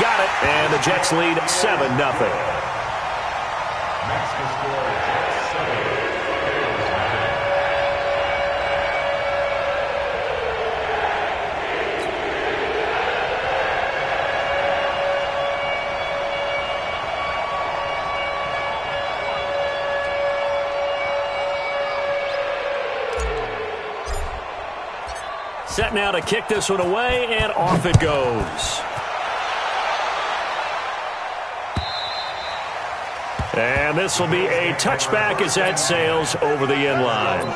got it, and the Jets lead 7-0. Set now to kick this one away, and off it goes. And this will be a touchback as that sails over the end line.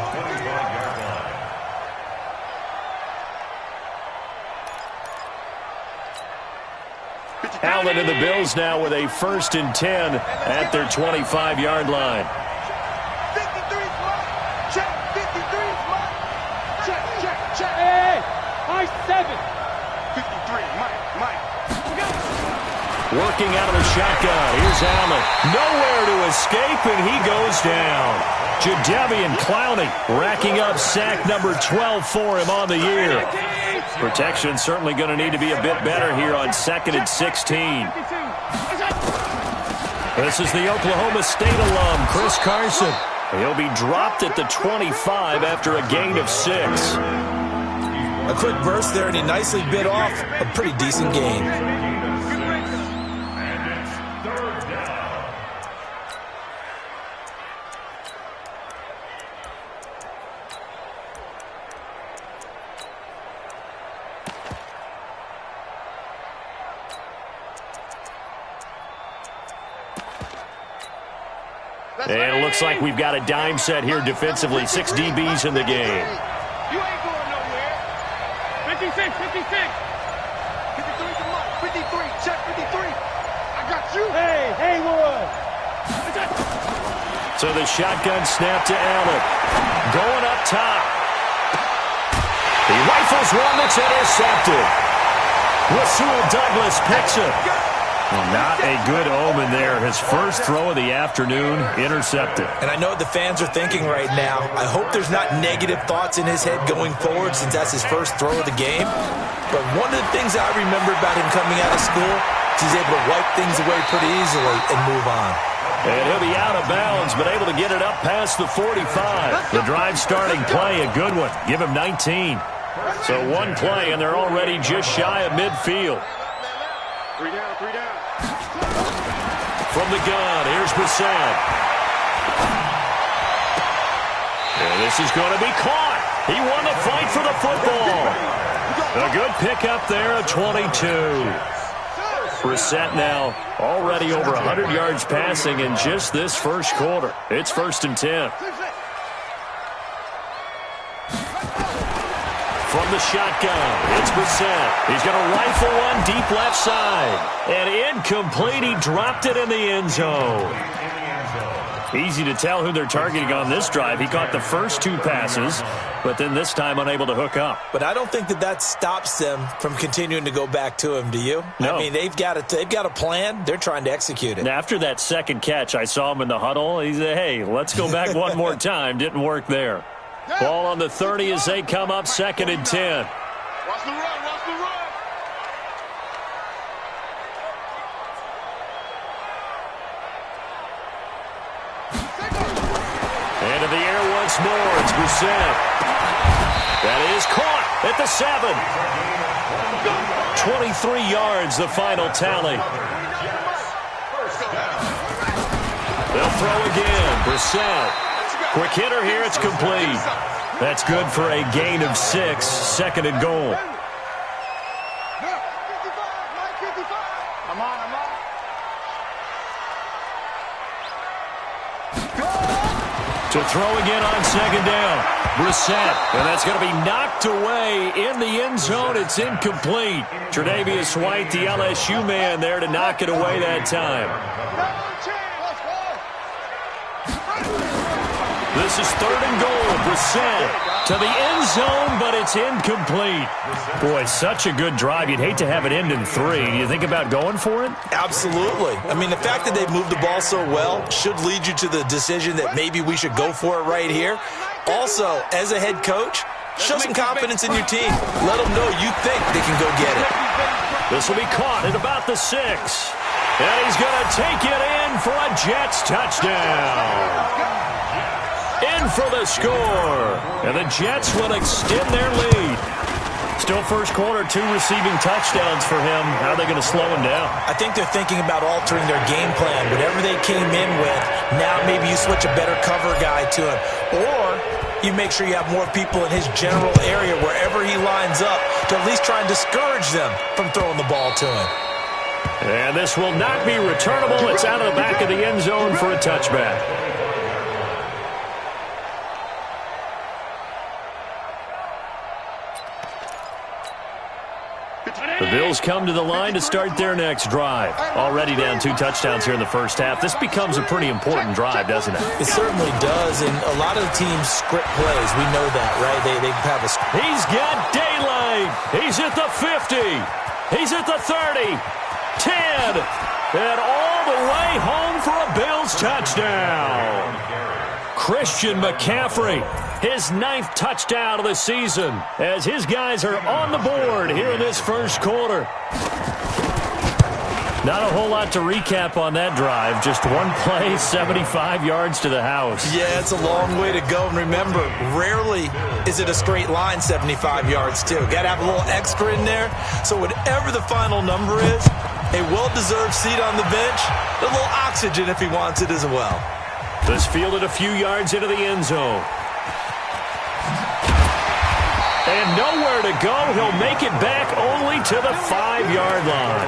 Allen and the Bills now with a 1st and 10 at their 25-yard line. Working out of the shotgun. Here's Allen. Nowhere to escape, and he goes down. Jadeveon Clowney racking up sack number 12 for him on the year. Protection certainly going to need to be a bit better here on 2nd and 16. This is the Oklahoma State alum, Chris Carson. He'll be dropped at the 25 after a gain of 6. A quick burst there, and he nicely bit off a pretty decent gain. And it looks like we've got a dime set here defensively. 6 DBs in the game. You ain't going nowhere. 56, 56. 53, come on. 53, check 53. I got you. Hey, Haywood. So the shotgun snap to Allen. Going up top. He rifles one that's intercepted. Rasul Douglas picks it. Well, not a good omen there. His first throw of the afternoon intercepted. And I know what the fans are thinking right now. I hope there's not negative thoughts in his head going forward since that's his first throw of the game. But one of the things I remember about him coming out of school is he's able to wipe things away pretty easily and move on. And he'll be out of bounds, but able to get it up past the 45. The drive starting play, a good one. Give him 19. So one play, and they're already just shy of midfield. 3 down, 3 down. From the gun, here's Brissett. And this is going to be caught. He won the fight for the football. A good pickup there of 22. Brissett now already over 100 yards passing in just this first quarter. It's 1st and 10. From the shotgun, it's Brissett. He's going to rifle one deep left side. And incomplete. He dropped it in the end zone. Easy to tell who they're targeting on this drive. He caught the first 2 passes, but then this time unable to hook up. But I don't think that stops them from continuing to go back to him, do you? No. I mean, they've got a plan. They're trying to execute it. And after that second catch, I saw him in the huddle. He said, hey, let's go back one more time. Didn't work there. Ball on the 30 as they come up 2nd and 10. Watch the run, watch the run. And in the air once more, it's Brissett. That is caught at the 7. 23 yards, the final tally. They'll throw again. Brissett. Quick hitter here, it's complete. That's good for a gain of 6, 2nd and goal. I'm on. To throw again on 2nd down. Brissett, and that's going to be knocked away in the end zone. It's incomplete. Tre'Davious White, the LSU man there to knock it away that time. This is 3rd and goal. Brissett to the end zone, but it's incomplete. Boy, such a good drive. You'd hate to have it end in 3. Do you think about going for it? Absolutely. I mean, the fact that they've moved the ball so well should lead you to the decision that maybe we should go for it right here. Also, as a head coach, show some confidence in your team. Let them know you think they can go get it. This will be caught at about the 6. And he's going to take it in for a Jets touchdown. In for the score. And the Jets will extend their lead. Still first quarter, 2 receiving touchdowns for him. How are they going to slow him down? I think they're thinking about altering their game plan. Whatever they came in with, now maybe you switch a better cover guy to him. Or you make sure you have more people in his general area wherever he lines up to at least try and discourage them from throwing the ball to him. And this will not be returnable. It's out of the back of the end zone for a touchback. The Bills come to the line to start their next drive. Already down 2 touchdowns here in the first half. This becomes a pretty important drive, doesn't it? It certainly does, and a lot of the teams script plays. We know that, right? They have a... He's got daylight. He's at the 50. He's at the 30. 10. And all the way home for a Bills touchdown. Christian McCaffrey, his 9th touchdown of the season, as his guys are on the board here in this first quarter. Not a whole lot to recap on that drive. Just one play, 75 yards to the house. Yeah, it's a long way to go. And remember, rarely is it a straight line 75 yards, too. Got to have a little extra in there. So whatever the final number is, a well-deserved seat on the bench, a little oxygen if he wants it as well. This fielded a few yards into the end zone. And nowhere to go. He'll make it back only to the 5-yard line.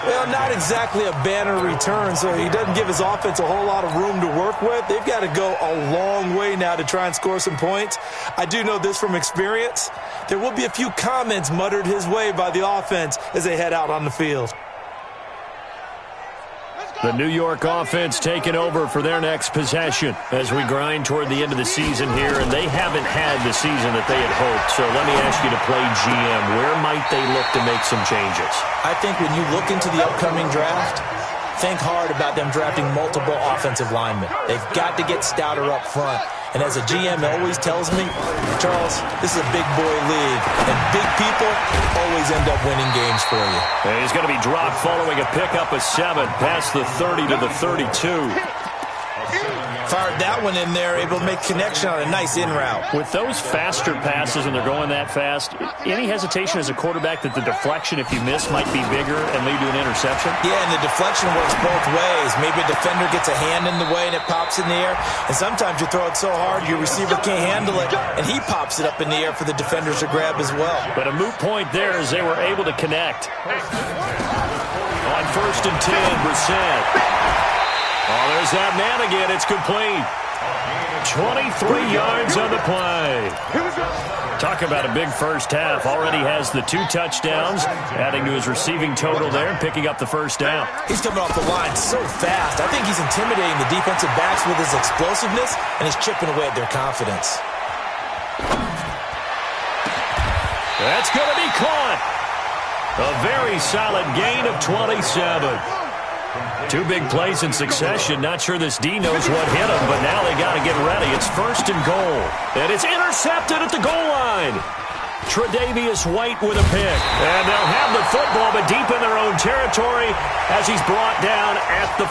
Well, not exactly a banner return, so he doesn't give his offense a whole lot of room to work with. They've got to go a long way now to try and score some points. I do know this from experience. There will be a few comments muttered his way by the offense as they head out on the field. The New York offense taking over for their next possession as we grind toward the end of the season here, and they haven't had the season that they had hoped. So let me ask you to play GM. Where might they look to make some changes? I think when you look into the upcoming draft, think hard about them drafting multiple offensive linemen. They've got to get stouter up front. And as a GM always tells me, Charles, this is a big boy league, and big people always end up winning games for you. And he's going to be dropped following a pickup of 7 past the 30 to the 32. Fired that one in there, able to make connection on a nice in route. With those faster passes and they're going that fast, any hesitation as a quarterback that the deflection, if you miss, might be bigger and lead to an interception? Yeah, and the deflection works both ways. Maybe a defender gets a hand in the way and it pops in the air, and sometimes you throw it so hard your receiver can't handle it, and he pops it up in the air for the defenders to grab as well. But a moot point there as they were able to connect. On 1st and 10, Brissett. Oh, there's that man again. It's complete. 23 yards on the play. Talk about a big first half. Already has the 2 touchdowns, adding to his receiving total there and picking up the first down. He's coming off the line so fast. I think he's intimidating the defensive backs with his explosiveness, and he's chipping away at their confidence. That's going to be caught. A very solid gain of 27. 2 big plays in succession. Not sure this D knows what hit him, but now they got to get ready. It's 1st and goal. And it's intercepted at the goal line. Tre'Davious White with a pick. And they'll have the football, but deep in their own territory as he's brought down at the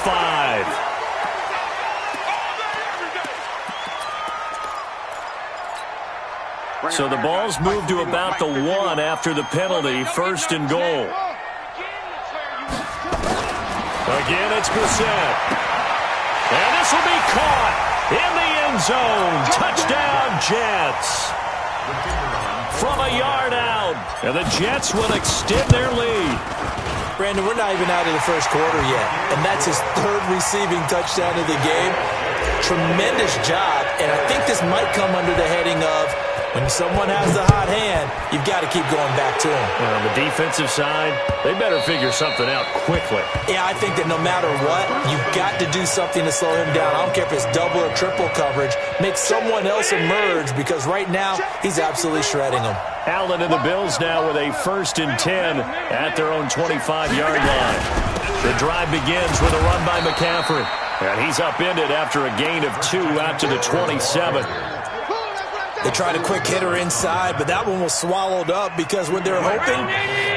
5. So the ball's moved to about the 1 after the penalty. 1st and goal. Again, it's Brissett. And this will be caught in the end zone. Touchdown, Jets. From a yard out. And the Jets will extend their lead. Brandon, we're not even out of the first quarter yet. And that's his 3rd receiving touchdown of the game. Tremendous job. And I think this might come under the heading of when someone has the hot hand, you've got to keep going back to him. And on the defensive side, they better figure something out quickly. Yeah, I think that no matter what, you've got to do something to slow him down. I don't care if it's double or triple coverage. Make someone else emerge because right now, he's absolutely shredding him. Allen and the Bills now with a 1st and 10 at their own 25-yard line. The drive begins with a run by McCaffrey. And he's upended after a gain of 2 out to the 27. They tried a quick hitter inside, but that one was swallowed up because when they're hoping,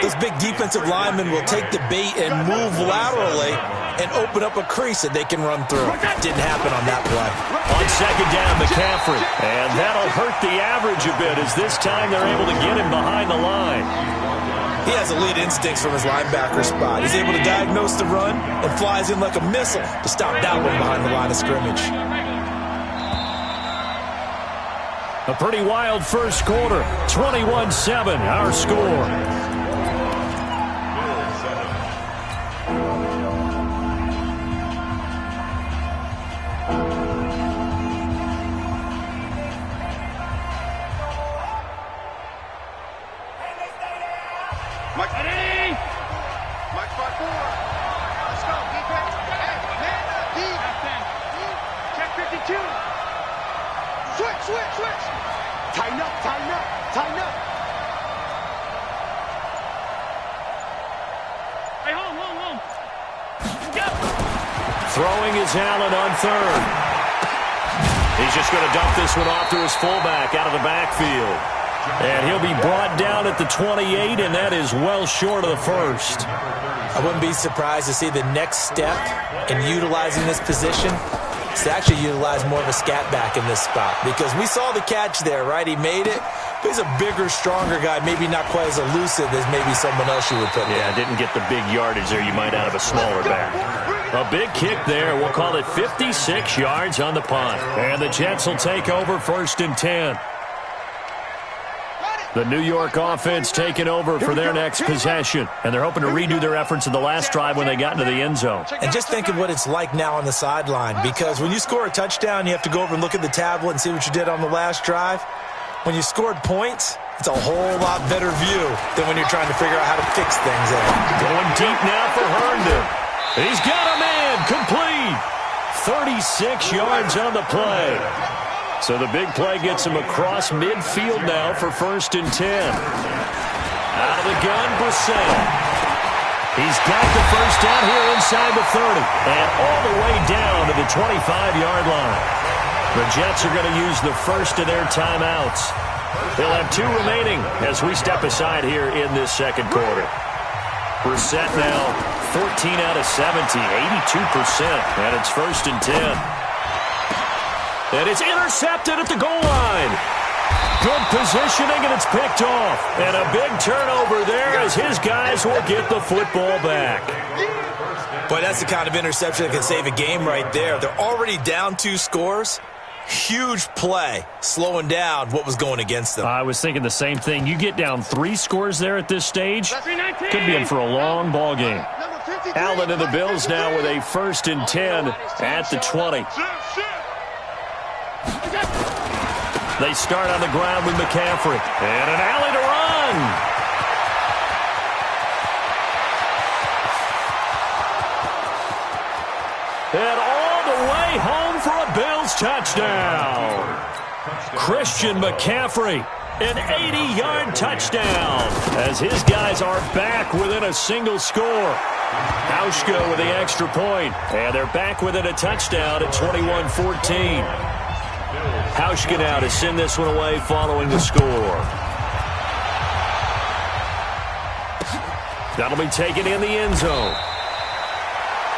those big defensive linemen will take the bait and move laterally and open up a crease that they can run through. Didn't happen on that play. On second down, McCaffrey. And that'll hurt the average a bit as this time they're able to get him behind the line. He has elite instincts from his linebacker spot. He's able to diagnose the run and flies in like a missile to stop that one behind the line of scrimmage. A pretty wild first quarter. 21-7, our score. Throwing is Allen on third. He's just going to dump this one off to his fullback out of the backfield. And he'll be brought down at the 28, and that is well short of the first. I wouldn't be surprised to see the next step in utilizing this position is to actually utilize more of a scat back in this spot. Because we saw the catch there, right? He made it. But he's a bigger, stronger guy, maybe not quite as elusive as maybe someone else you would put in. Yeah, didn't get the big yardage there you might out of a smaller back. A big kick there. We'll call it 56 yards on the punt. And the Jets will take over 1st and 10. The New York offense taking over for their next possession. And they're hoping to redo their efforts in the last drive when they got into the end zone. And just think of what it's like now on the sideline. Because when you score a touchdown, you have to go over and look at the tablet and see what you did on the last drive. When you scored points, it's a whole lot better view than when you're trying to figure out how to fix things out. Going deep now for Herndon. He's got a man complete. 36 yards on the play. So the big play gets him across midfield now for 1st and 10. Out of the gun, Brissett. He's got the first down here inside the 30. And all the way down to the 25-yard line. The Jets are going to use the first of their timeouts. They'll have 2 remaining as we step aside here in this second quarter. Brissett now 14 out of 70, 82%, and it's 1st and 10. And it's intercepted at the goal line. Good positioning, and it's picked off. And a big turnover there as his guys will get the football back. Boy, that's the kind of interception that can save a game right there. They're already down 2 scores. Huge play, slowing down what was going against them. I was thinking the same thing. You get down 3 scores there at this stage, could be in for a long ball game. Allen and the Bills now with a 1st and 10 at the 20. They start on the ground with McCaffrey. And an alley to run. And all the way home for a Bills touchdown. Christian McCaffrey, an 80-yard touchdown as his guys are back within a single score. Hauschka with the extra point, and they're back within a touchdown at 21-14. Hauschka now to send this one away following the score. That'll be taken in the end zone.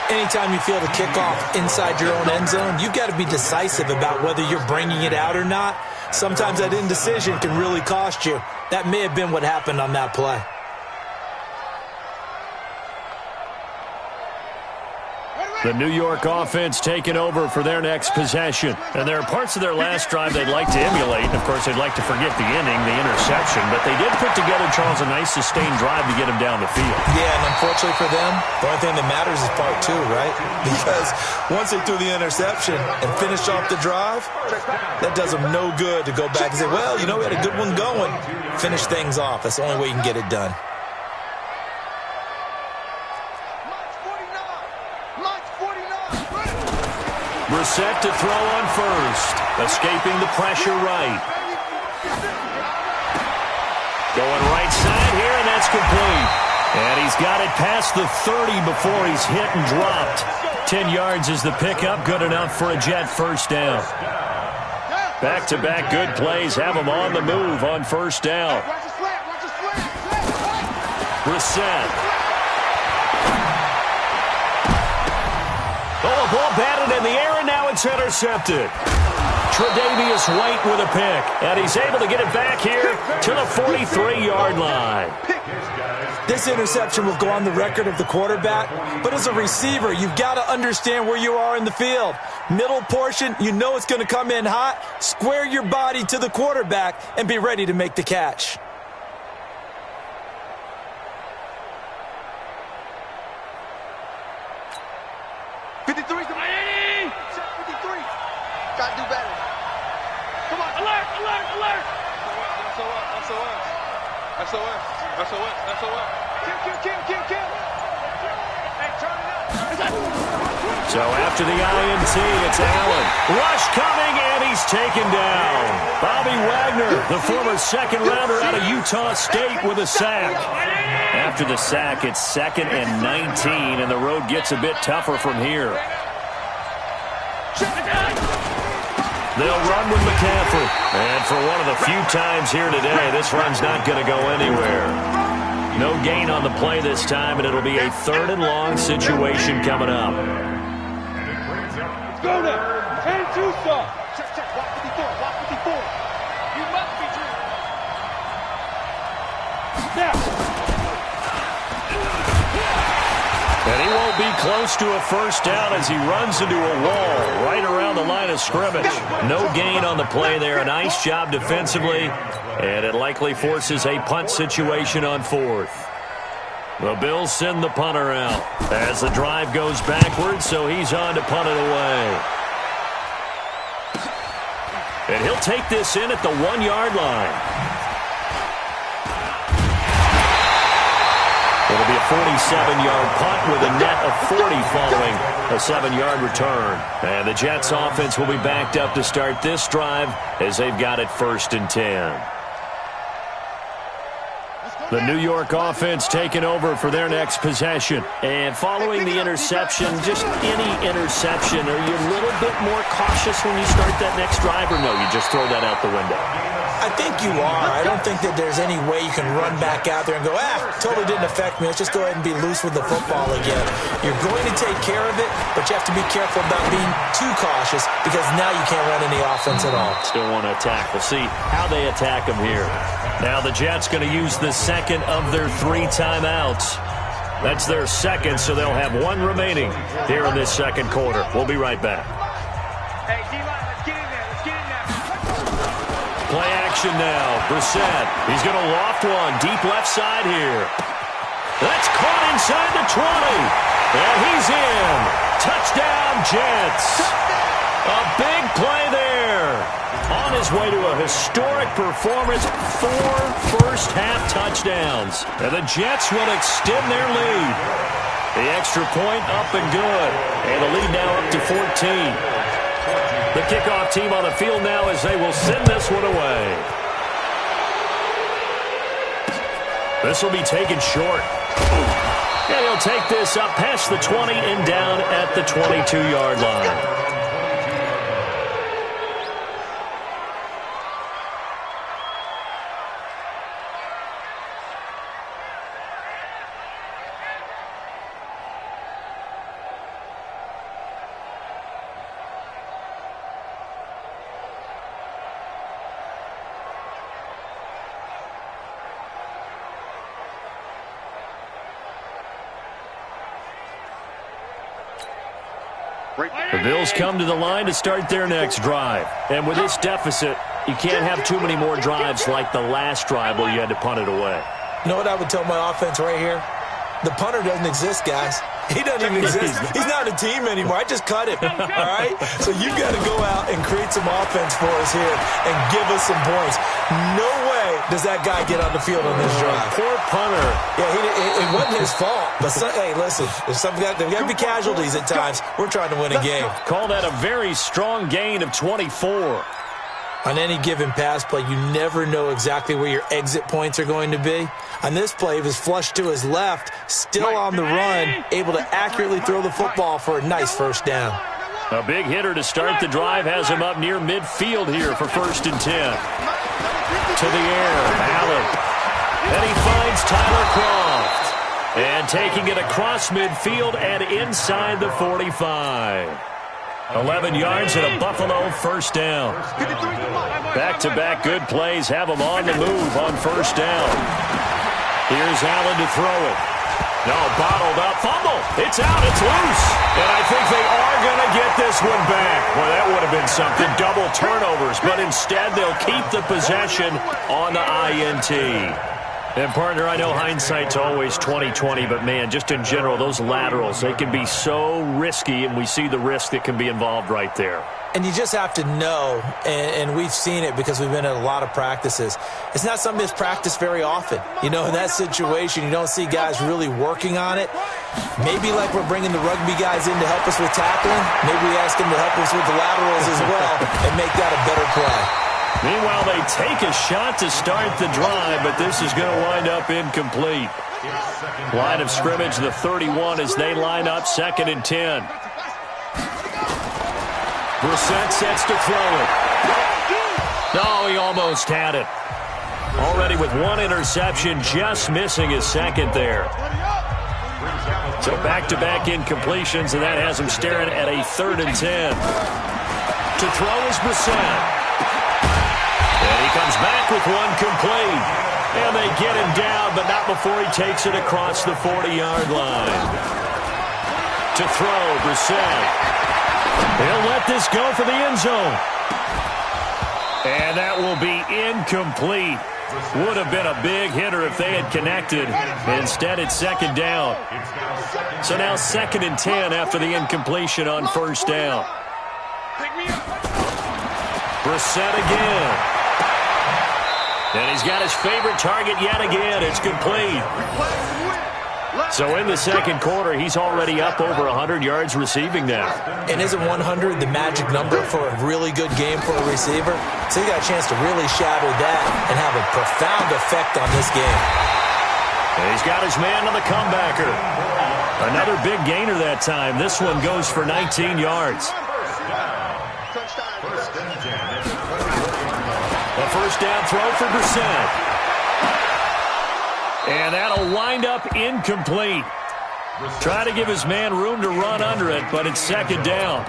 Anytime you feel the kickoff inside your own end zone, you've got to be decisive about whether you're bringing it out or not. Sometimes that indecision can really cost you. That may have been what happened on that play. The New York offense taking over for their next possession. And there are parts of their last drive they'd like to emulate. And, of course, they'd like to forget the ending, the interception. But they did put together, Charles, a nice sustained drive to get him down the field. Yeah, and unfortunately for them, the only thing that matters is part 2, right? Because once they threw the interception and finished off the drive, that does them no good to go back and say, well, you know, we had a good one going. Finish things off. That's the only way you can get it done. Brissett to throw on first. Escaping the pressure right. Going right side here, and that's complete. And he's got it past the 30 before he's hit and dropped. 10 yards is the pickup. Good enough for a Jet first down. Back-to-back good plays have them on the move on first down. Brissett. Oh, a ball batted in the air, and now it's intercepted. Tre'Davious White with a pick, and he's able to get it back here to the 43-yard line. This interception will go on the record of the quarterback, but as a receiver, you've got to understand where you are in the field. Middle portion, you know it's going to come in hot. Square your body to the quarterback and be ready to make the catch. Gotta do better. Come on. Alert, alert, alert. SOS. Kill. Hey, turn it up. So after the INT, it's Allen. Rush coming, and he's taken down. Bobby Wagner, the former second-rounder out of Utah State, with a sack. After the sack, it's 2nd and 19, and the road gets a bit tougher from here. They'll run with McCaffrey. And for one of the few times here today, this run's not going to go anywhere. No gain on the play this time, and it'll be a 3rd and long situation coming up. Let's go now. 10-2 stop. Check. Walk 54. You must be driven. Now. And he won't be close to a first down as he runs into a wall right around the line of scrimmage. No gain on the play there. A nice job defensively, and it likely forces a punt situation on 4th. The Bills send the punter out as the drive goes backwards, so he's on to punt it away. And he'll take this in at the 1-yard line. It'll be a 47-yard punt with a net of 40 following a 7-yard return. And the Jets offense will be backed up to start this drive as they've got it 1st and 10. The New York offense taking over for their next possession. And following the interception, just any interception, are you a little bit more cautious when you start that next drive, or no, you just throw that out the window? I think you are. I don't think that there's any way you can run back out there and go, totally didn't affect me. Let's just go ahead and be loose with the football again. You're going to take care of it, but you have to be careful about being too cautious because now you can't run any offense at all. Still want to attack. We'll see how they attack them here. Now the Jets going to use the 2nd of their 3 timeouts. That's their 2nd, so they'll have 1 remaining here in this 2nd quarter. We'll be right back. Hey, D-line, let's get in there. Play action now. Brissett. He's going to loft one. Deep left side here. That's caught inside the 20. And he's in. Touchdown, Jets. A big play there. On his way to a historic performance, 4 first-half touchdowns. And the Jets will extend their lead. The extra point up and good. And the lead now up to 14. The kickoff team on the field now as they will send this one away. This will be taken short. And he'll take this up past the 20 and down at the 22-yard line. The Bills come to the line to start their next drive. And with this deficit, you can't have too many more drives like the last drive where you had to punt it away. You know what I would tell my offense right here? The punter doesn't exist, guys. He doesn't even exist. He's not a team anymore. I just cut him, all right? So you've got to go out and create some offense for us here and give us some points. No way does that guy get on the field on this drive. Poor punter. Yeah, it wasn't his fault. But, hey, listen, there's got to be casualties at times. We're trying to win a game. Call that a very strong gain of 24. On any given pass play, you never know exactly where your exit points are going to be. On this play, he was flushed to his left, still on the run, able to accurately throw the football for a nice first down. A big hitter to start the drive has him up near midfield here for 1st and 10. To the air, Allen. And he finds Tyler Croft. And taking it across midfield and inside the 45. 11 yards and a Buffalo 1st down. Back-to-back good plays have him on the move on 1st down. Here's Allen to throw it. No, bottled up. Fumble. It's out. It's loose. And I think they are going to get this one back. Well, that would have been something. Double turnovers. But instead, they'll keep the possession on the INT. And, partner, I know hindsight's always 20/20, but, man, just in general, those laterals, they can be so risky, and we see the risk that can be involved right there. And you just have to know, and we've seen it because we've been at a lot of practices, it's not something that's practiced very often. You know, in that situation, you don't see guys really working on it. Maybe like we're bringing the rugby guys in to help us with tackling, maybe we ask them to help us with the laterals as well and make that a better play. Meanwhile, they take a shot to start the drive, but this is going to wind up incomplete. Line of scrimmage, the 31, as they line up 2nd and 10. Brissett sets to throw it. No, he almost had it. Already with one interception, just missing his 2nd there. So back-to-back incompletions, and that has him staring at a 3rd and 10. To throw is Brissett. And he comes back with one complete. And they get him down, but not before he takes it across the 40-yard line. To throw, Brissett. He'll let this go for the end zone. And that will be incomplete. Would have been a big hitter if they had connected. Instead, it's 2nd down. So now 2nd and 10 after the incompletion on 1st down. Brissett again. And he's got his favorite target yet again. It's complete. So in the 2nd quarter, he's already up over 100 yards receiving now. And isn't 100 the magic number for a really good game for a receiver? So he got a chance to really shatter that and have a profound effect on this game. And he's got his man on the comebacker. Another big gainer that time. This one goes for 19 yards. A 1st down throw for Brissett. And that'll wind up incomplete. Try to give his man room to run under it, but it's 2nd down.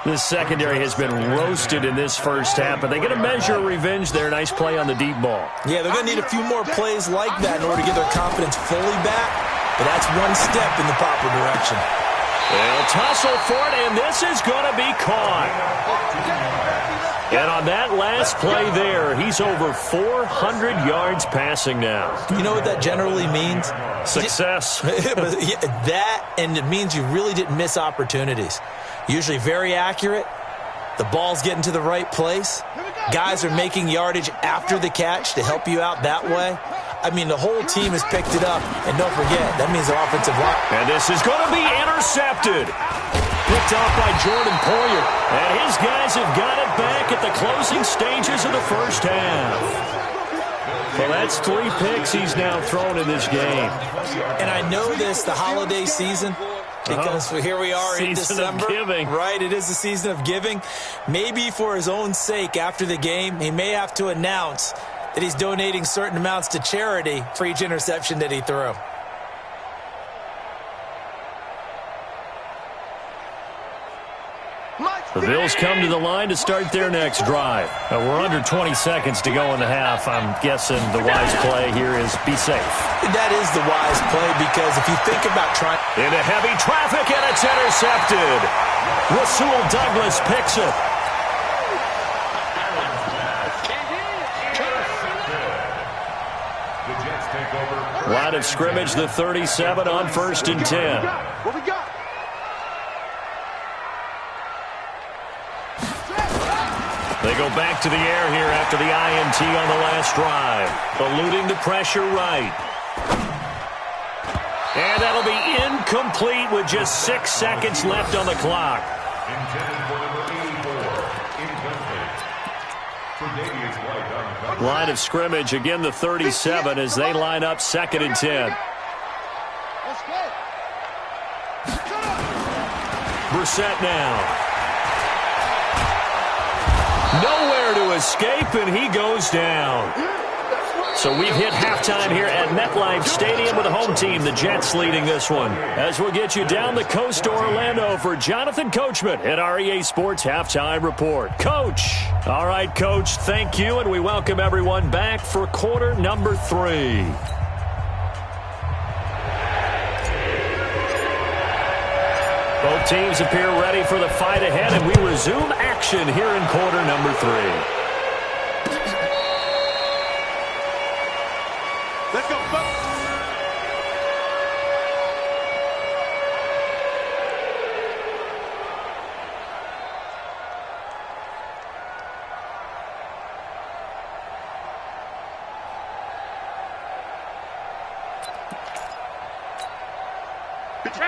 This secondary has been roasted in this 1st half, but they're going to measure revenge there. Nice play on the deep ball. Yeah, they're going to need a few more plays like that in order to get their confidence fully back, but that's one step in the proper direction. They'll tussle for it, and this is going to be caught. And on that last play there, he's over 400 yards passing now. You know what that generally means? Success. That, and it means you really didn't miss opportunities. Usually very accurate. The ball's getting to the right place. Guys are making yardage after the catch to help you out that way. I mean, the whole team has picked it up. And don't forget, that means the offensive line. And this is going to be intercepted. Picked off by Jordan Poyer. And his guys have got it back at the closing stages of the 1st half. Well, that's 3 picks he's now thrown in this game. And I know this, the holiday season, because here we are in December. Season of giving. Right, it is the season of giving. Maybe for his own sake after the game, he may have to announce that he's donating certain amounts to charity for each interception that he threw. The Bills come to the line to start their next drive. We're under 20 seconds to go in the half. I'm guessing the wise play here is be safe. That is the wise play because if you think about trying... Into heavy traffic, and it's intercepted. Rasul Douglas picks it. Line of scrimmage, the 37 on 1st and 10. What we got? They go back to the air here after the INT on the last drive. Eluding the pressure right. And that'll be incomplete with just 6 seconds left on the clock. Line of scrimmage, again the 37 as they line up 2nd and 10. Brissett now. escape, and he goes down. So we've hit halftime here at MetLife Stadium with the home team, the Jets, leading this one. As we'll get you down the coast to Orlando for Jonathan Coachman at our EA Sports Halftime Report. Coach. All right, Coach, thank you, and we welcome everyone back for quarter number 3. Both teams appear ready for the fight ahead, and we resume action here in quarter number 3. Let's go,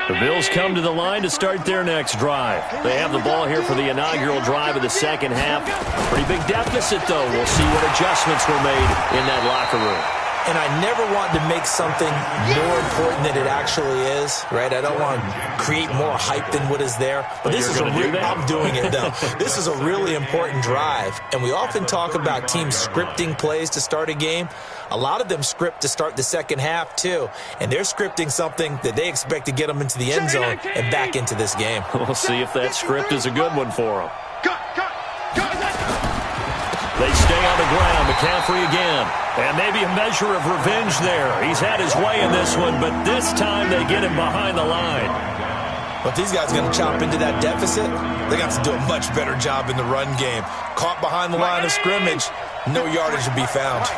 The Bills come to the line to start their next drive. They have the ball here for the inaugural drive of the second half. Pretty big deficit, though. We'll see what adjustments were made in that locker room. And I never want to make something more important than it actually is, right? I don't want to create more hype than what is there. But this is I'm doing it, though. This is a really important drive. And we often talk about teams scripting plays to start a game. A lot of them script to start the second half, too. And they're scripting something that they expect to get them into the end zone and back into this game. We'll see if that script is a good one for them. They stay on the ground. McCaffrey again. And maybe a measure of revenge there. He's had his way in this one, but this time they get him behind the line. But these guys are going to chop into that deficit. They're going to have to do a much better job in the run game. Caught behind the line of scrimmage, no yardage to be found.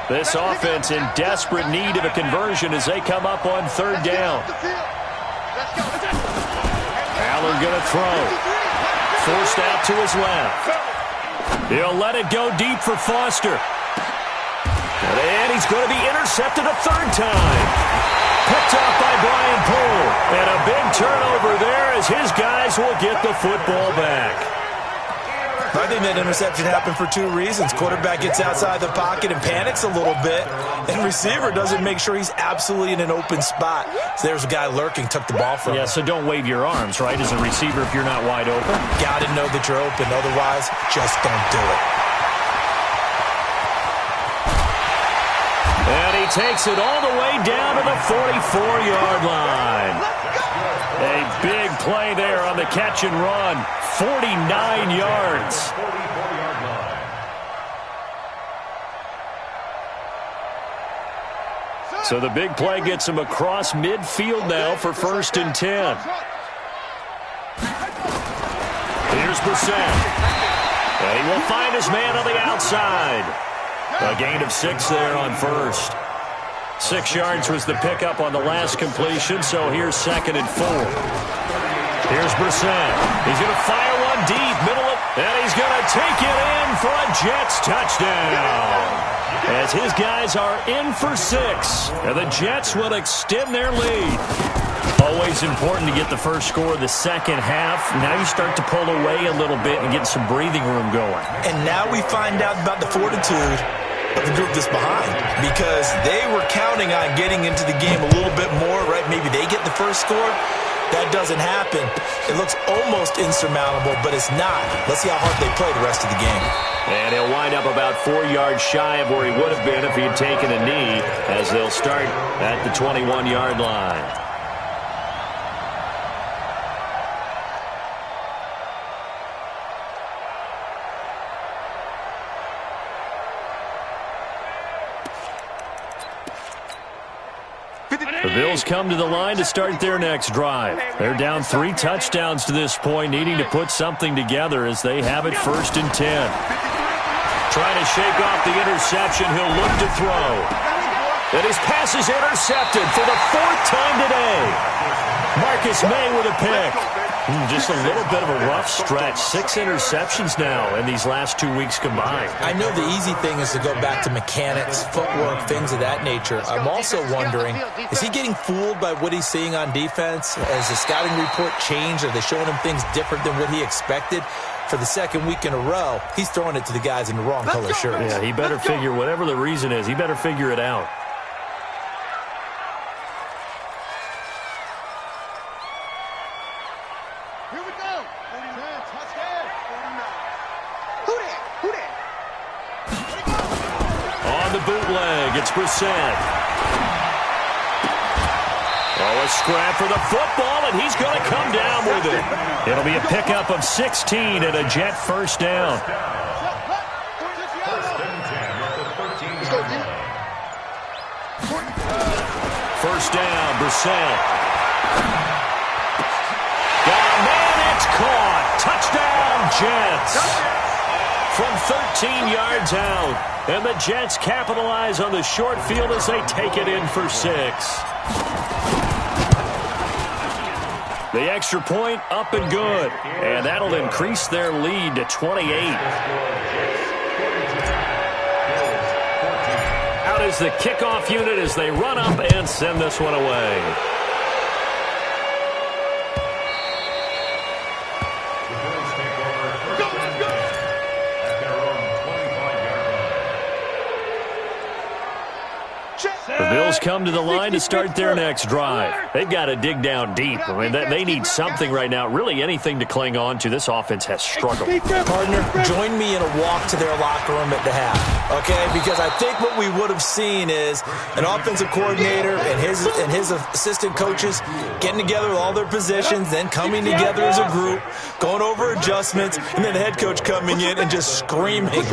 This offense in desperate need of a conversion as they come up on third down. Allen going to throw. Forced out to his left. He'll let it go deep for Foster. And he's going to be intercepted a third time. Picked off by Brian Poole. And a big turnover there as his guys will get the football back. I think that interception happened for 2 reasons. Quarterback gets outside the pocket and panics a little bit. And receiver doesn't make sure he's absolutely in an open spot. So there's a guy lurking, took the ball from him. Yeah, so don't wave your arms, right, as a receiver if you're not wide open. Got to know that you're open. Otherwise, just don't do it. And he takes it all the way down to the 44-yard line. A big play there on the catch and run. 49 yards. So the big play gets him across midfield now for 1st and 10. Here's Brissett. And he will find his man on the outside. A gain of 6 there on first. 6 yards was the pickup on the last completion, so here's 2nd and 4. Here's Brissett. He's going to fire one deep, middle of, and he's going to take it in for a Jets touchdown. As his guys are in for 6, and the Jets will extend their lead. Always important to get the first score of the second half. Now you start to pull away a little bit and get some breathing room going. And now we find out about the fortitude of the group that's behind, because they were counting on getting into the game a little bit more, right? Maybe they get the first score. That doesn't happen. It looks almost insurmountable, but it's not. Let's see how hard they play the rest of the game. And he'll wind up about 4 yards shy of where he would have been if he had taken a knee, as they'll start at the 21-yard line. The Bills come to the line to start their next drive. They're down 3 touchdowns to this point, needing to put something together as they have it 1st and 10. Trying to shake off the interception, he'll look to throw. And his pass is intercepted for the 4th time today. Marcus May with a pick. Just a little bit of a rough stretch. 6 interceptions now in these last 2 weeks combined. I know the easy thing is to go back to mechanics, footwork, things of that nature. I'm also wondering, is he getting fooled by what he's seeing on defense? Has the scouting report changed? Are they showing him things different than what he expected? For the 2nd week in a row, he's throwing it to the guys in the wrong color shirts. Yeah, he better figure, whatever the reason is, he better figure it out. the bootleg. It's Brissett. Oh, a scrap for the football, and he's going to come down with it. It'll be a pickup of 16 and a Jet first down. First down, Brissett. Got a man, it's caught. Touchdown, Jets. From 13 yards out. And the Jets capitalize on the short field as they take it in for 6. The extra point up and good. And that'll increase their lead to 28. Out is the kickoff unit as they run up and send this one away. The Bills come to the line to start their next drive. They've got to dig down deep. I mean, they need something right now, really anything to cling on to. This offense has struggled. Partner, join me in a walk to their locker room at the half, okay? Because I think what we would have seen is an offensive coordinator and his assistant coaches getting together with all their positions, then coming together as a group, going over adjustments, and then the head coach coming in and just screaming,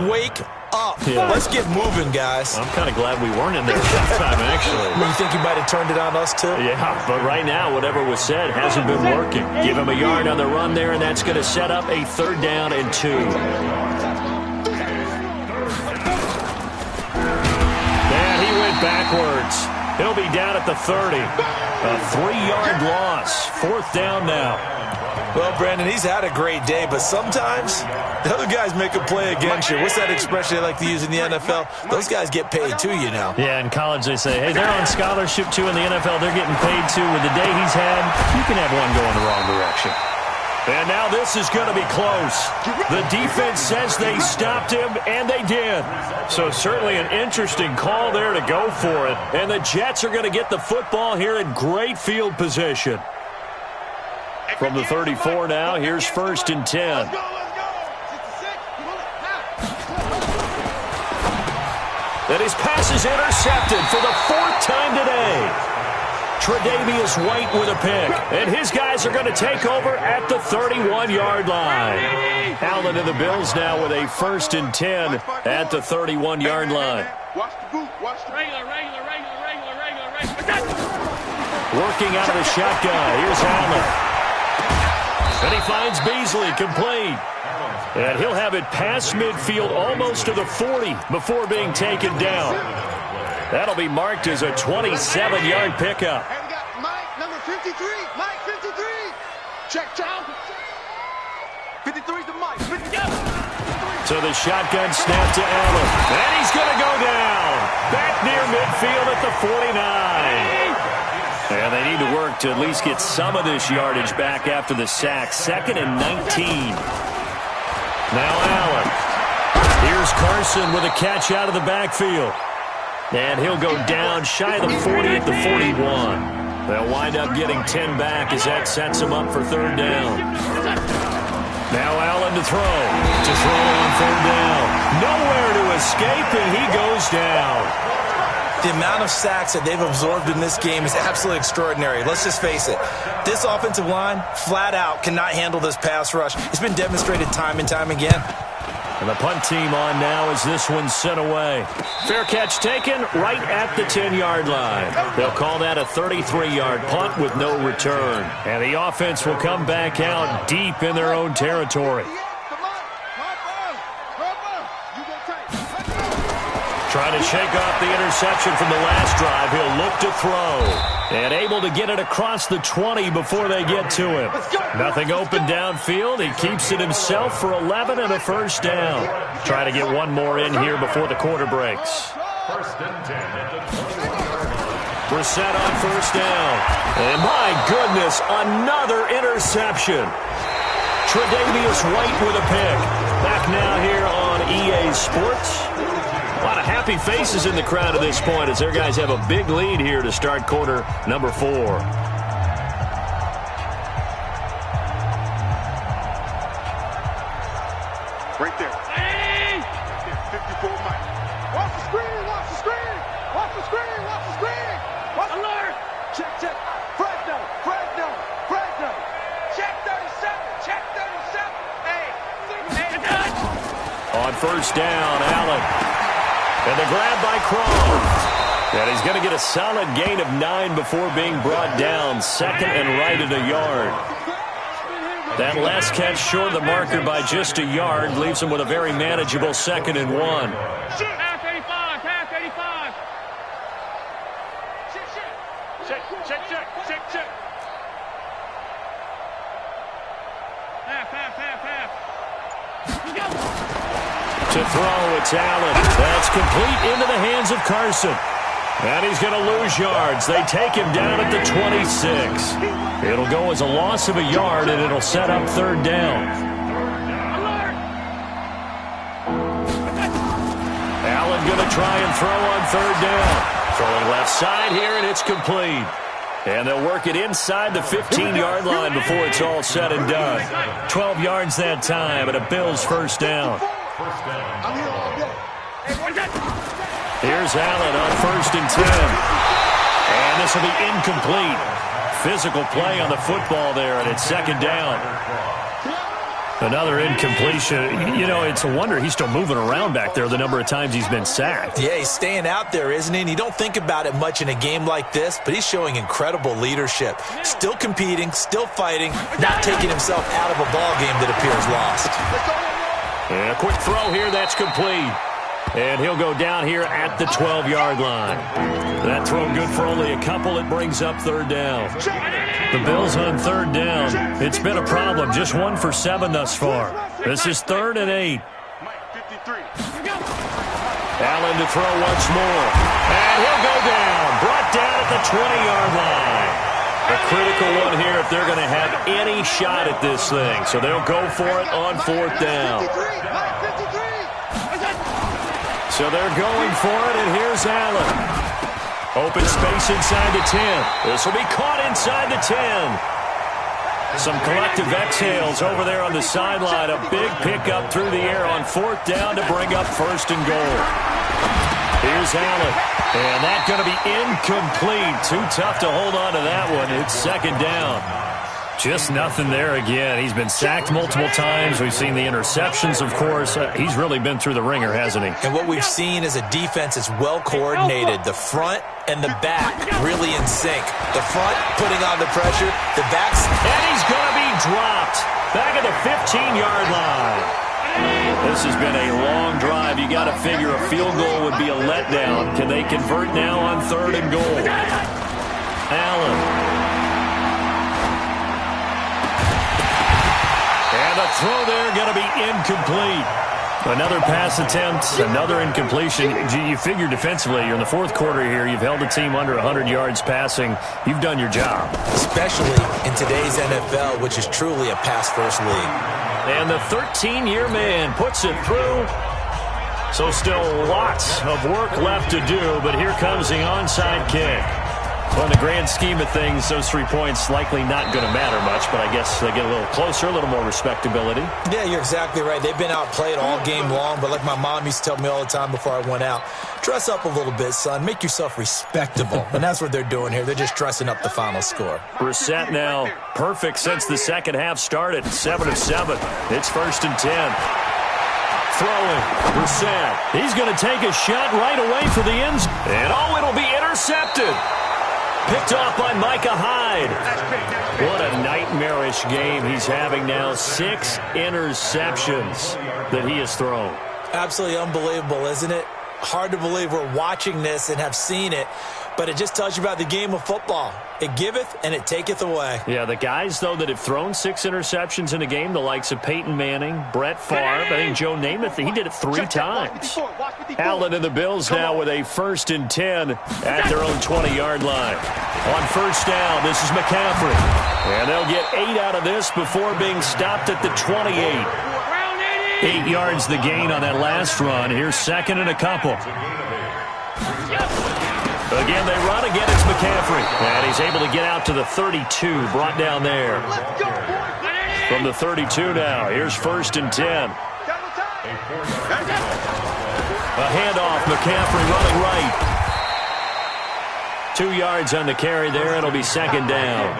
"Wake up. Yeah. Let's get moving, guys." I'm kind of glad we weren't in there that time, actually. You think you might have turned it on us, too? Yeah, but right now, whatever was said hasn't been working. Give him a yard on the run there, and that's going to set up a 3rd down and 2. And he went backwards. He'll be down at the 30. A 3-yard loss. 4th down now. Well, Brandon, he's had a great day, but sometimes the other guys make a play against you. What's that expression they like to use in the NFL? Those guys get paid too, you know. Yeah, in college they say, hey, they're on scholarship too. In the NFL, they're getting paid too. With the day he's had, you can have one going the wrong direction. And now this is going to be close. The defense says they stopped him, and they did. So certainly an interesting call there to go for it. And the Jets are going to get the football here in great field position. From the 34 now, here's 1st and 10. And his pass is intercepted for the 4th time today. Tre'Davious White with a pick. And his guys are going to take over at the 31-yard line. Allen and the Bills now with a 1st and 10 at the 31-yard line. Watch the boot. Watch the regular. Working out of the shotgun. Here's Allen. And he finds Beasley complete. And he'll have it past midfield almost to the 40 before being taken down. That'll be marked as a 27-yard pickup. And we got Mike, number 53. Mike, 53. Check. 53's the Mike. 53. So the shotgun snap to Allen. And he's going to go down. Back near midfield at the 49. And they need to work to at least get some of this yardage back after the sack. 2nd and 19. Now Allen. Here's Carson with a catch out of the backfield. And he'll go down shy of the 40 at the 41. They'll wind up getting 10 back as that sets them up for 3rd down. Now Allen to throw. To throw on 3rd down. Nowhere to escape, and he goes down. The amount of sacks that they've absorbed in this game is absolutely extraordinary. Let's just face it. This offensive line, flat out, cannot handle this pass rush. It's been demonstrated time and time again. And the punt team on now as this one's sent away. Fair catch taken right at the 10-yard line. They'll call that a 33-yard punt with no return. And the offense will come back out deep in their own territory. Trying to shake off the interception from the last drive. He'll look to throw. And able to get it across the 20 before they get to him. Nothing open downfield. He keeps it himself for 11 and a 1st down. Trying to get one more in here before the quarter breaks. Brissett on 1st down. And my goodness, another interception. Tre'Davious White with a pick. Back now here on EA Sports. A lot of happy faces in the crowd at this point as their guys have a big lead here to start quarter number 4. Right there. 54 Mike. Watch the screen. check. Fresno. Check 37. Hey. On first down, Allen. And the grab by Cron. And he's going to get a solid gain of 9 before being brought down. Second and right at a yard. That last catch short of the marker by just a yard leaves him with a very manageable 2nd and 1. Pass 85. Check. Half. To throw, it's Allen. That's complete into the hands of Carson. And he's going to lose yards. They take him down at the 26. It'll go as a loss of a yard, and it'll set up 3rd down. Allen going to try and throw on 3rd down. Throwing left side here, and it's complete. And they'll work it inside the 15-yard line before it's all said and done. 12 yards that time, and a Bills 1st down. Here's Allen on 1st and 10. And this will be incomplete. Physical play on the football there, and it's 2nd down. Another incompletion. You know, it's a wonder he's still moving around back there the number of times he's been sacked. Yeah, he's staying out there, isn't he? And you don't think about it much in a game like this, but he's showing incredible leadership. Still competing, still fighting, not taking himself out of a ball game that appears lost. And a quick throw here, that's complete. And he'll go down here at the 12-yard line. That throw good for only a couple. It brings up 3rd down. The Bills on 3rd down. It's been a problem. Just 1 for 7 thus far. This is 3rd and 8. Allen to throw once more. And he'll go down. Brought down at the 20-yard line. A critical one here if they're going to have any shot at this thing. So they'll go for it on 4th down. So they're going for it, and here's Allen. Open space inside the 10. This will be caught inside the 10. Some collective exhales over there on the sideline. A big pickup through the air on 4th down to bring up 1st and goal. Here's Allen. And that's going to be incomplete. Too tough to hold on to that one. It's 2nd down. Just nothing there again. He's been sacked multiple times. We've seen the interceptions, of course. He's really been through the ringer, hasn't he? And what we've seen is a defense that's well coordinated. The front and the back really in sync. The front putting on the pressure. The back's... And he's going to be dropped back at the 15-yard line. This has been a long drive. You got to figure a field goal would be a letdown. Can they convert now on 3rd and goal? Allen. The throw there going to be incomplete. Another pass attempt, another incompletion. You figure defensively, you're in the 4th quarter here. You've held a team under 100 yards passing. You've done your job. Especially in today's NFL, which is truly a pass-first league. And the 13-year man puts it through. So still lots of work left to do, but here comes the onside kick. Well, in the grand scheme of things, those 3 points likely not going to matter much, but I guess they get a little closer, a little more respectability. Yeah, you're exactly right. They've been outplayed all game long, but like my mom used to tell me all the time before I went out, dress up a little bit, son. Make yourself respectable. And that's what they're doing here. They're just dressing up the final score. Brissett now perfect since the second half started. 7 of 7. It's 1st and 10. Throwing, Brissett. He's going to take a shot right away for the end zone. And it'll be intercepted. Picked off by Micah Hyde. What a nightmarish game he's having now. 6 interceptions that he has thrown. Absolutely unbelievable, isn't it? Hard to believe we're watching this and have seen it, but it just tells you about the game of football. It giveth and it taketh away. Yeah, the guys, though, that have thrown 6 interceptions in a game, the likes of Peyton Manning, Brett Favre, I think Joe Namath, he did it 3 times. Allen and the Bills now with a 1st and 10 at their own 20-yard line. On 1st down, this is McCaffrey. And they'll get 8 out of this before being stopped at the 28. 8 yards the gain on that last run. Here's 2nd and a couple. Again, they run. Again, it's McCaffrey. And he's able to get out to the 32, brought down there. From the 32 now, here's 1st and 10. A handoff, McCaffrey running right. 2 yards on the carry there. It'll be second down.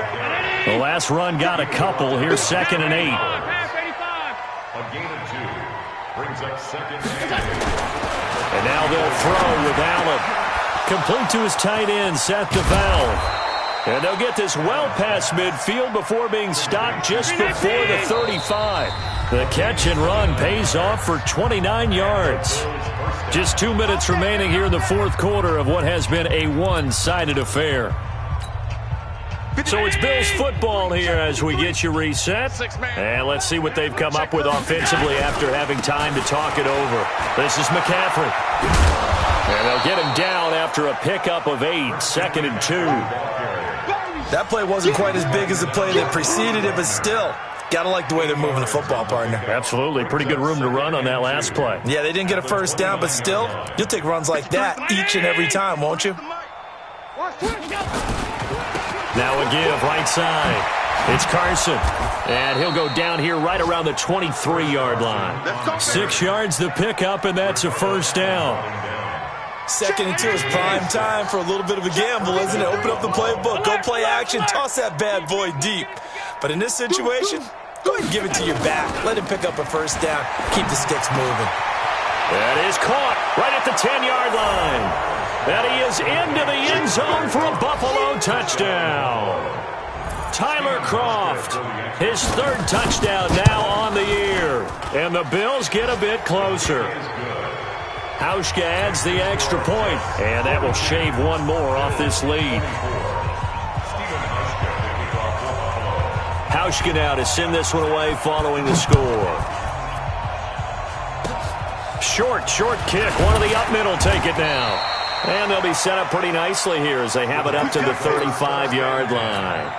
The last run got a couple. Here's 2nd and 8. A gain of 2. Brings up 2nd and 8. And now they'll throw with Allen. Complete to his tight end, Seth DeValve. And they'll get this well past midfield before being stopped just before the 35. The catch and run pays off for 29 yards. Just 2 minutes remaining here in the fourth quarter of what has been a one-sided affair. So it's Bills football here as we get you reset. And let's see what they've come up with offensively after having time to talk it over. This is McCaffrey. And they'll get him down after a pickup of 8, 2nd and 2. That play wasn't quite as big as the play that preceded it, but still, gotta like the way they're moving the football, partner. Absolutely. Pretty good room to run on that last play. Yeah, they didn't get a first down, but still, you'll take runs like that each and every time, won't you? Now a give, right side. It's Carson. And he'll go down here right around the 23-yard line. 6 yards the pickup, and that's a first down. 2nd and 2 is prime time for a little bit of a gamble, isn't it? Open up the playbook, go play action, toss that bad boy deep. But in this situation, go ahead and give it to your back. Let him pick up a first down. Keep the sticks moving. That is caught right at the 10-yard line. And he is into the end zone for a Buffalo touchdown. Tyler Kroft, his 3rd touchdown now on the year. And the Bills get a bit closer. Hauschka adds the extra point, and that will shave one more off this lead. Hauschka now to send this one away following the score. Short kick. One of the up middle take it now. And they'll be set up pretty nicely here as they have it up to the 35-yard line.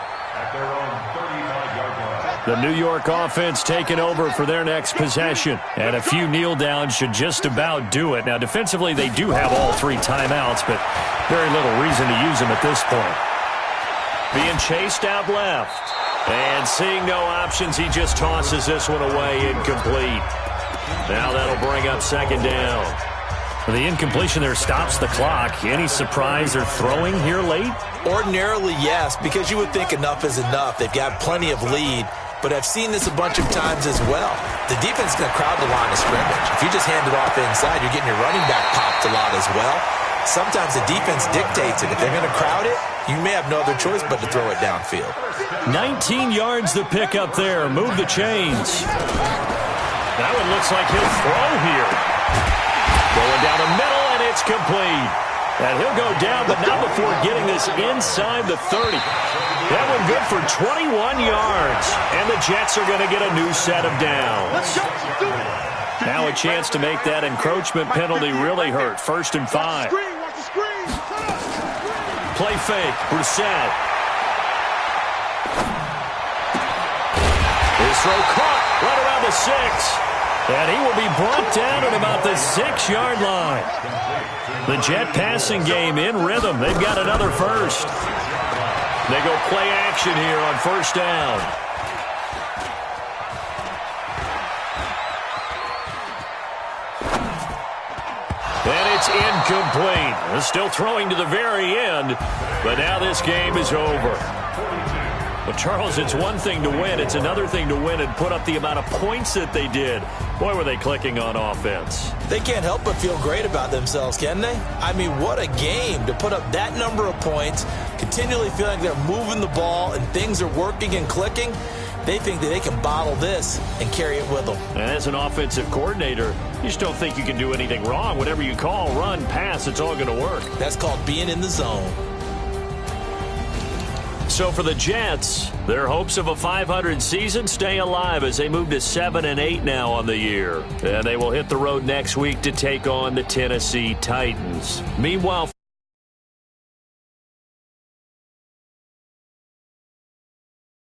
The New York offense taking over for their next possession. And a few kneel downs should just about do it. Now, defensively, they do have all 3 timeouts, but very little reason to use them at this point. Being chased out left. And seeing no options, he just tosses this one away, incomplete. Now that'll bring up 2nd down. The incompletion there stops the clock. Any surprise they're throwing here late? Ordinarily, yes, because you would think enough is enough. They've got plenty of lead. But I've seen this a bunch of times as well. The defense is going to crowd the line of scrimmage. If you just hand it off inside, you're getting your running back popped a lot as well. Sometimes the defense dictates it. If they're going to crowd it, you may have no other choice but to throw it downfield. 19 yards the pickup there. Move the chains. That one looks like he'll throw here. Going down the middle, and it's complete. And he'll go down, but not before getting this inside the 30. That one good for 21 yards. And the Jets are going to get a new set of downs. Now a chance to make that encroachment penalty really hurt. 1st and 5. Play fake. Brissett. His throw caught right around the 6. And he will be brought down at about the 6-yard line. The Jet passing game in rhythm. They've got another first. They go play action here on 1st down. And it's incomplete. They're still throwing to the very end, but now this game is over. But, Charles, it's one thing to win. It's another thing to win and put up the amount of points that they did. Boy, were they clicking on offense. They can't help but feel great about themselves, can they? I mean, what a game to put up that number of points, continually feeling like they're moving the ball and things are working and clicking. They think that they can bottle this and carry it with them. And as an offensive coordinator, you just don't think you can do anything wrong. Whatever you call, run, pass, it's all going to work. That's called being in the zone. So for the Jets, their hopes of a 500 season stay alive as they move to 7-8 now on the year. And they will hit the road next week to take on the Tennessee Titans. Meanwhile,